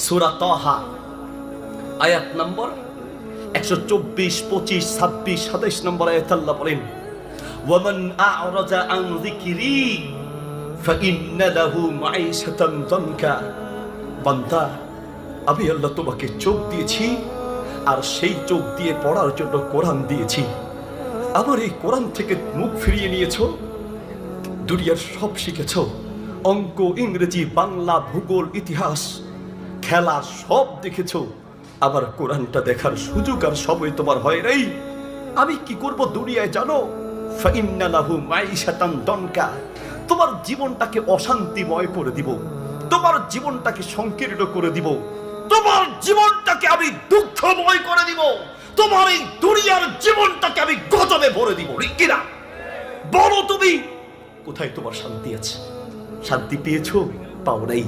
সূরা তাহা আয়াত নম্বর 124, 25, 26, 27 নম্বর আয়াত আল্লাহ বলেন, ওয়ামান আ'রাজা আন যিকরি ফাইন্না লাহু মাঈশাতান যানকা। বান্দা, আমি আল্লাহ তোমাকে চোখ দিয়েছি, আর সেই চোখ দিয়ে পড়ার জন্য কোরআন দিয়েছি। আমার এই কোরআন থেকে মুখ ফিরিয়ে নিয়েছো, দুনিয়ার সব শিখেছো, অঙ্ক, ইংরেজি, বাংলা, ভূগোল, ইতিহাস, খেলা সব দেখেছো। আবার কোরআনটা দেখার সুযোগ আর সময় তোমার হয় নাই। আমি কি করব দুনিয়ায় জানো? ফাইন্না লাহু মাঈশাতান যানকা। তোমার জীবনটাকে অশান্তিময় করে দিব, তোমার জীবনটাকে সংকীর্ণ করে দিব, তোমার জীবনটাকে আমি দুঃখময় করে দিব, তোমার এই দুনিয়ার জীবনটাকে আমি গজবে ভরে দিব। কিনা বলো, তুমি কোথায় তোমার শান্তি আছে? শান্তি পেয়েছো? পাও নাই।